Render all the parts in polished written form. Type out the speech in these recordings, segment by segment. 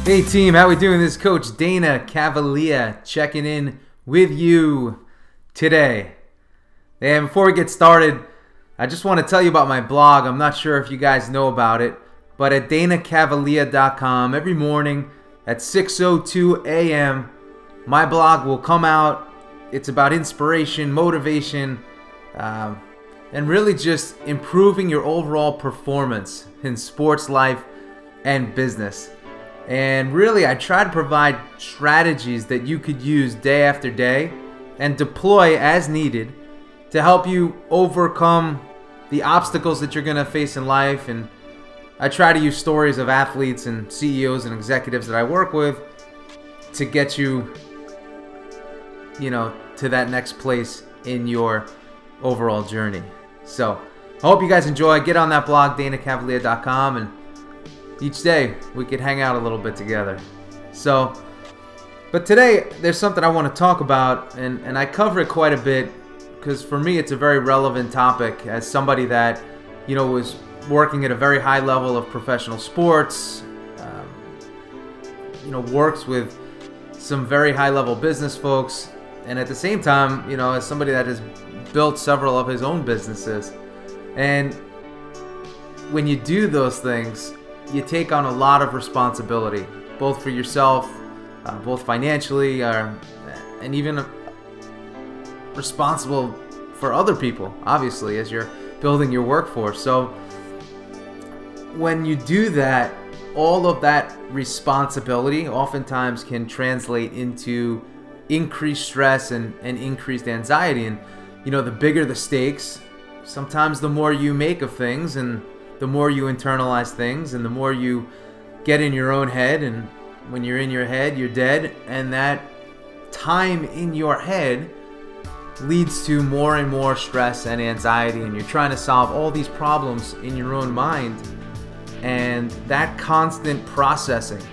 Hey team, how we doing? This is Coach Dana Cavalea checking in with you today. And before we get started, I just want to tell you about my blog. I'm not sure if you guys know about it, but at danacavalea.com, every morning at 6:02 a.m., my blog will come out. It's about inspiration, motivation, and really just improving your overall performance in sports, life, and business. And really, I try to provide strategies that you could use day after day and deploy as needed to help you overcome the obstacles that you're going to face in life. And I try to use stories of athletes and CEOs and executives that I work with to get you, to that next place in your overall journey. So I hope you guys enjoy. Get on that blog, danacavalea.com, and each day we could hang out a little bit together. But today there's something I want to talk about, and I cover it quite a bit because for me it's a very relevant topic as somebody that was working at a very high level of professional sports, works with some very high level business folks, and at the same time, as somebody that has built several of his own businesses. And when you do those things, you take on a lot of responsibility, both for yourself, both financially, and even responsible for other people, obviously, as you're building your workforce. So when you do that, all of that responsibility oftentimes can translate into increased stress and increased anxiety. And the bigger the stakes, sometimes the more you make of things, and the more you internalize things, and the more you get in your own head. And when you're in your head, you're dead. And that time in your head leads to more and more stress and anxiety. And you're trying to solve all these problems in your own mind. And that constant processing,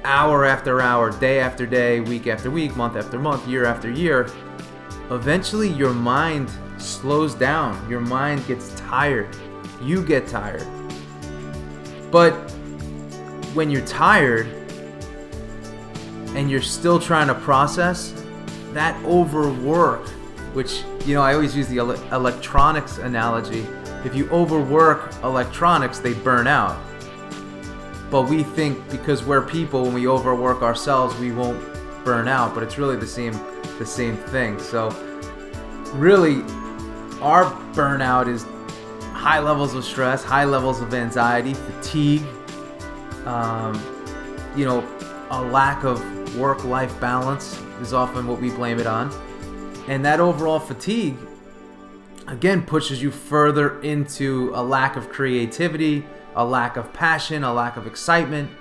hour after hour, day after day, week after week, month after month, year after year, eventually your mind slows down. Your mind gets tired. You get tired. But when you're tired and you're still trying to process, that overwork, which, I always use the electronics analogy. If you overwork electronics, they burn out. But we think because we're people, when we overwork ourselves, we won't burn out. But it's really the same thing. So really, our burnout is high levels of stress, high levels of anxiety, fatigue, a lack of work-life balance is often what we blame it on. And that overall fatigue, again, pushes you further into a lack of creativity, a lack of passion, a lack of excitement.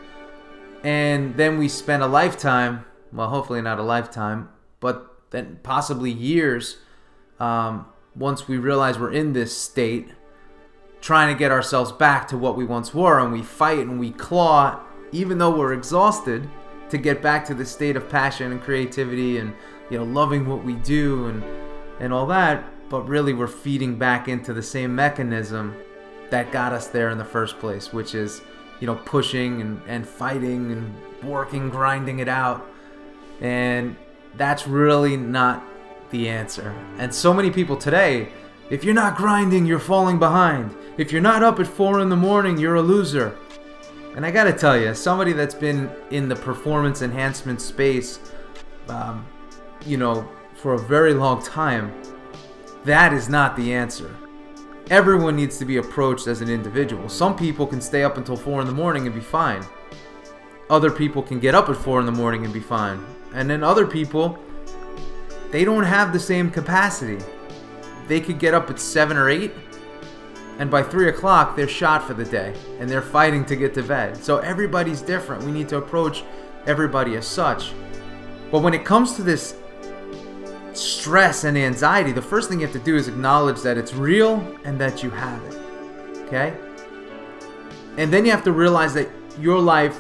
And then we spend a lifetime, well, hopefully not a lifetime, but then possibly years, once we realize we're in this state, trying to get ourselves back to what we once were. And we fight and we claw, even though we're exhausted, to get back to the state of passion and creativity and loving what we do and all that. But really, we're feeding back into the same mechanism that got us there in the first place, which is pushing and fighting and working, grinding it out. And that's really not the answer. And so many people today, if you're not grinding, you're falling behind. If you're not up at 4 in the morning, you're a loser. And I gotta tell you, as somebody that's been in the performance enhancement space, for a very long time, that is not the answer. Everyone needs to be approached as an individual. Some people can stay up until 4 in the morning and be fine. Other people can get up at 4 in the morning and be fine. And then other people, they don't have the same capacity. They could get up at 7 or 8, and by 3 o'clock they're shot for the day and they're fighting to get to bed. So everybody's different. We need to approach everybody as such. But when it comes to this stress and anxiety, the first thing you have to do is acknowledge that it's real and that you have it. Okay? And then you have to realize that your life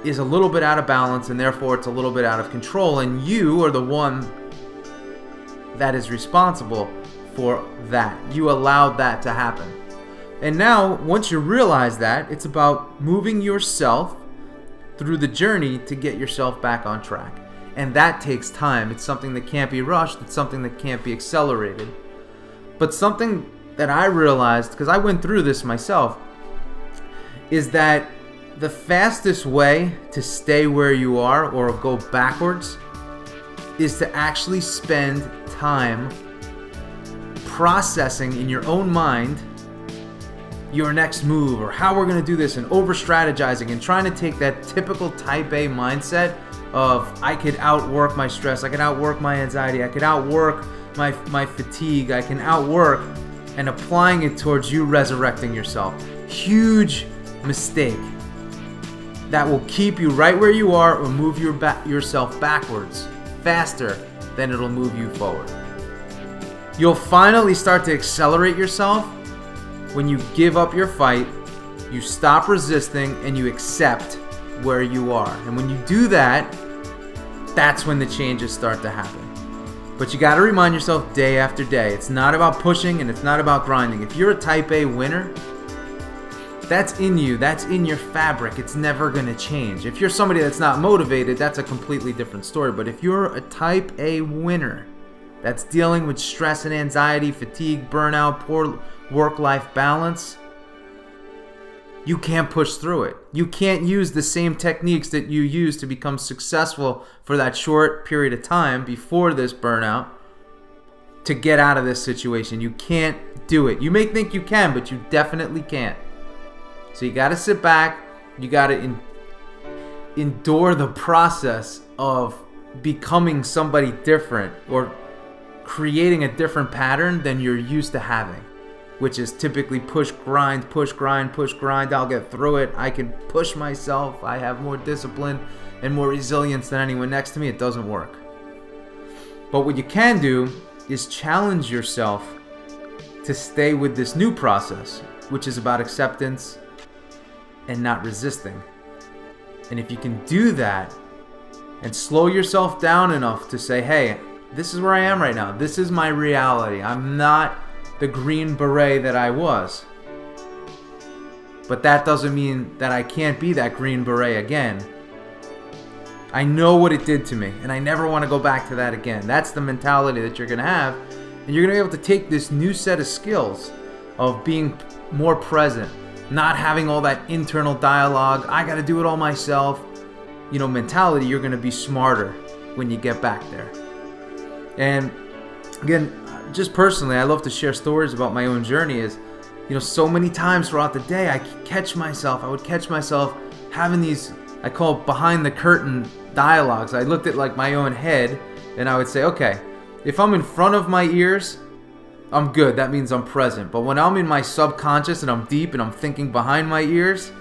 is a little bit out of balance, and therefore it's a little bit out of control, and you are the one that is responsible for that. You allowed that to happen. And now, once you realize that, it's about moving yourself through the journey to get yourself back on track. And that takes time. It's something that can't be rushed. It's something that can't be accelerated. But something that I realized, because I went through this myself, is that the fastest way to stay where you are or go backwards is to actually spend time processing in your own mind your next move or how we're going to do this, and over strategizing and trying to take that typical type A mindset of I could outwork my stress, I could outwork my anxiety, I could outwork my fatigue, I can outwork, and applying it towards you resurrecting yourself. Huge mistake that will keep you right where you are or move yourself backwards faster than it'll move you forward. You'll finally start to accelerate yourself when you give up your fight, you stop resisting, and you accept where you are. And when you do that, that's when the changes start to happen. But you got to remind yourself day after day, it's not about pushing and it's not about grinding. If you're a type A winner, that's in you, that's in your fabric. It's never going to change. If you're somebody that's not motivated, that's a completely different story. But if you're a type A winner that's dealing with stress and anxiety, fatigue, burnout, poor work-life balance, you can't push through it. You can't use the same techniques that you used to become successful for that short period of time before this burnout to get out of this situation. You can't do it. You may think you can, but you definitely can't. So you got to sit back. You got to endure the process of becoming somebody different or creating a different pattern than you're used to having, which is typically push, grind, push, grind, push, grind. I'll get through it. I can push myself. I have more discipline and more resilience than anyone next to me. It doesn't work. But what you can do is challenge yourself to stay with this new process, which is about acceptance and not resisting. And if you can do that and slow yourself down enough to say, hey, this is where I am right now. This is my reality. I'm not the Green Beret that I was. But that doesn't mean that I can't be that Green Beret again. I know what it did to me, and I never want to go back to that again. That's the mentality that you're going to have, and you're going to be able to take this new set of skills of being more present, not having all that internal dialogue, I got to do it all myself, mentality. You're going to be smarter when you get back there. And again, just personally, I love to share stories about my own journey. So many times throughout the day, I would catch myself having these, I call it behind the curtain dialogues. I looked at like my own head and I would say, okay, if I'm in front of my ears, I'm good. That means I'm present. But when I'm in my subconscious and I'm deep and I'm thinking behind my ears,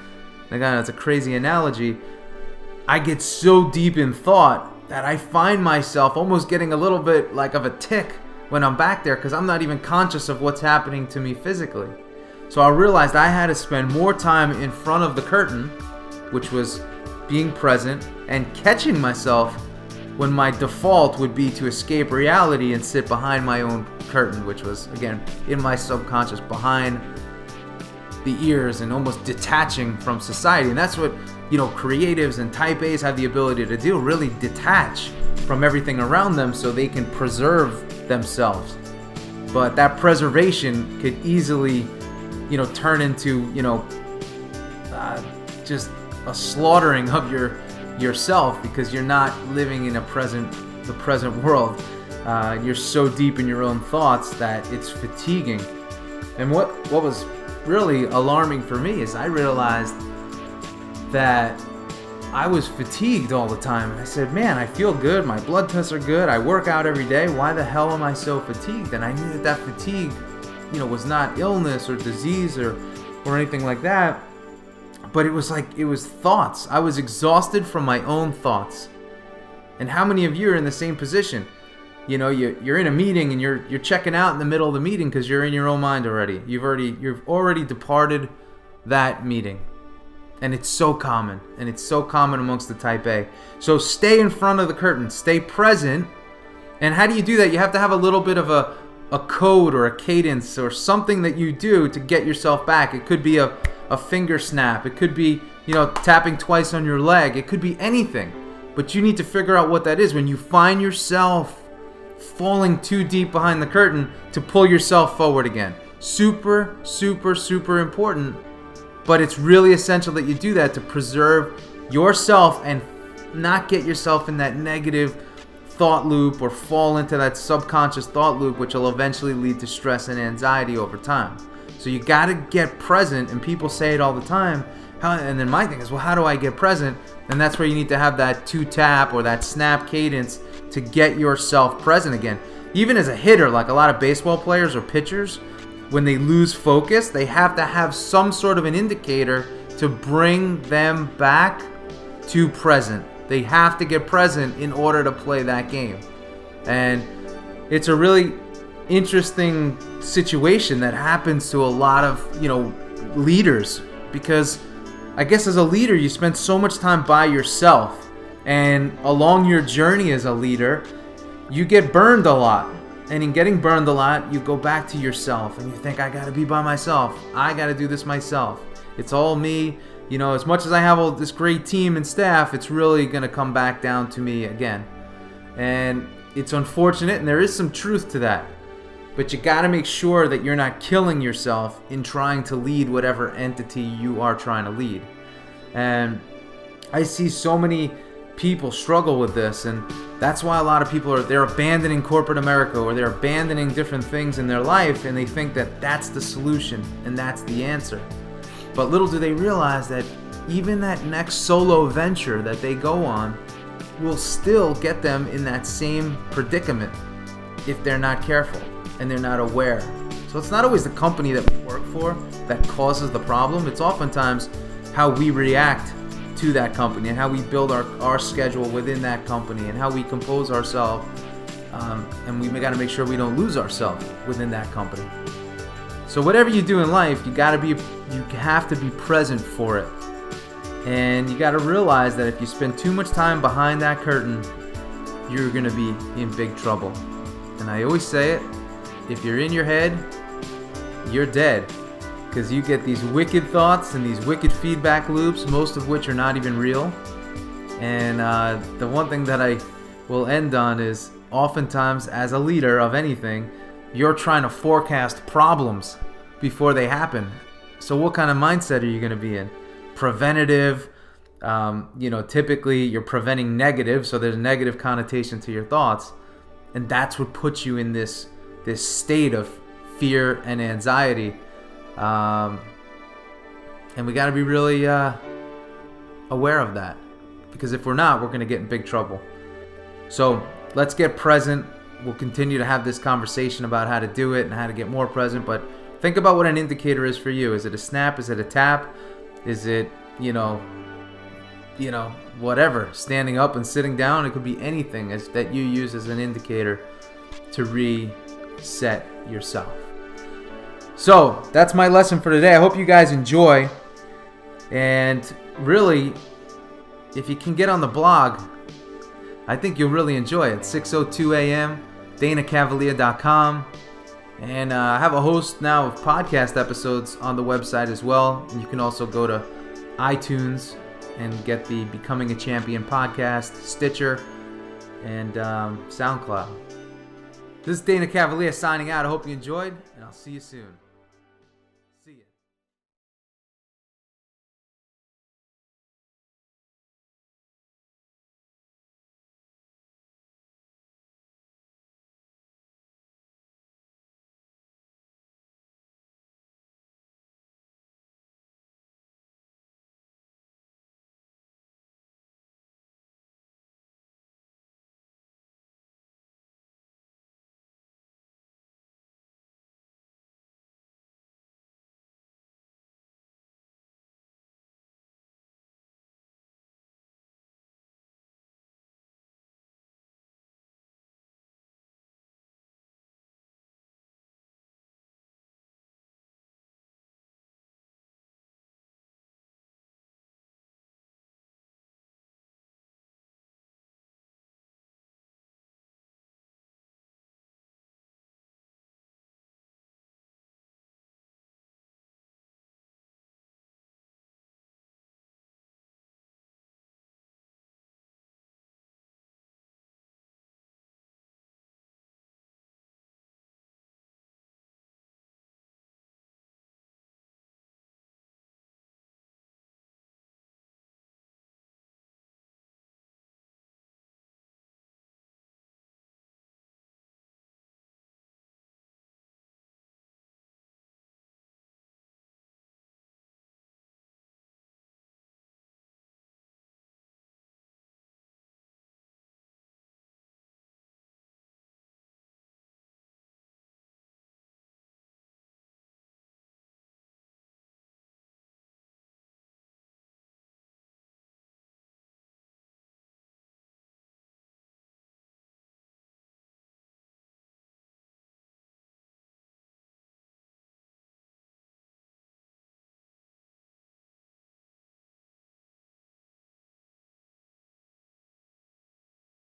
again, that's a crazy analogy, I get so deep in thought that I find myself almost getting a little bit like of a tic when I'm back there because I'm not even conscious of what's happening to me physically. So I realized I had to spend more time in front of the curtain, which was being present and catching myself when my default would be to escape reality and sit behind my own curtain, which was, again, in my subconscious, behind the ears and almost detaching from society. And that's what, creatives and type A's have the ability to do, really detach from everything around them so they can preserve themselves. But that preservation could easily, turn into, just a slaughtering of yourself because you're not living in the present world. You're so deep in your own thoughts that it's fatiguing. And what was really alarming for me is I realized that I was fatigued all the time. And I said, man, I feel good. My blood tests are good. I work out every day. Why the hell am I so fatigued? And I knew that fatigue, was not illness or disease or anything like that. But it was thoughts. I was exhausted from my own thoughts. And how many of you are in the same position? You're in a meeting and you're checking out in the middle of the meeting because you're in your own mind already. You've already departed that meeting. And it's so common. And it's so common amongst the type A. So stay in front of the curtain. Stay present. And how do you do that? You have to have a little bit of a code or a cadence or something that you do to get yourself back. It could be a finger snap. It could be tapping twice on your leg. It could be anything. But you need to figure out what that is when you find yourself falling too deep behind the curtain to pull yourself forward again. Super, super, super important. But it's really essential that you do that to preserve yourself and not get yourself in that negative thought loop or fall into that subconscious thought loop, which will eventually lead to stress and anxiety over time. So you got to get present, and people say it all the time. And then my thing is, well, how do I get present? And that's where you need to have that 2-tap or that snap cadence to get yourself present again. Even as a hitter, like a lot of baseball players or pitchers, when they lose focus, they have to have some sort of an indicator to bring them back to present. They have to get present in order to play that game. And it's a really interesting situation that happens to a lot of, leaders, because I guess as a leader, you spend so much time by yourself, and along your journey as a leader, you get burned a lot. And in getting burned a lot, you go back to yourself and you think, I gotta be by myself. I gotta do this myself. It's all me. As much as I have all this great team and staff, it's really gonna come back down to me again. And it's unfortunate, and there is some truth to that. But you gotta make sure that you're not killing yourself in trying to lead whatever entity you are trying to lead. And I see so many people struggle with this, and that's why a lot of people they're abandoning corporate America, or they're abandoning different things in their life, and they think that that's the solution and that's the answer. But little do they realize that even that next solo venture that they go on will still get them in that same predicament if they're not careful and they're not aware. So it's not always the company that we work for that causes the problem. It's oftentimes how we react to that company and how we build our schedule within that company and how we compose ourselves, and we got to make sure we don't lose ourselves within that company. So whatever you do in life, you have to be present for it, and you got to realize that if you spend too much time behind that curtain, you're gonna be in big trouble. And I always say it: if you're in your head, you're dead. Because you get these wicked thoughts and these wicked feedback loops, most of which are not even real. And the one thing that I will end on is, oftentimes as a leader of anything, you're trying to forecast problems before they happen. So what kind of mindset are you going to be in? Preventative. Typically you're preventing negative, so there's a negative connotation to your thoughts. And that's what puts you in this state of fear and anxiety. And we got to be really aware of that, because if we're not, we're going to get in big trouble. So let's get present. We'll continue to have this conversation about how to do it and how to get more present, but think about what an indicator is for you. Is it a snap? Is it a tap? Is it, whatever, standing up and sitting down? It could be anything that you use as an indicator to reset yourself. So that's my lesson for today. I hope you guys enjoy. And really, if you can get on the blog, I think you'll really enjoy it. 6:02 a.m. DanaCavalea.com. And I have a host now of podcast episodes on the website as well. And you can also go to iTunes and get the Becoming a Champion podcast, Stitcher, and SoundCloud. This is Dana Cavalea signing out. I hope you enjoyed, and I'll see you soon.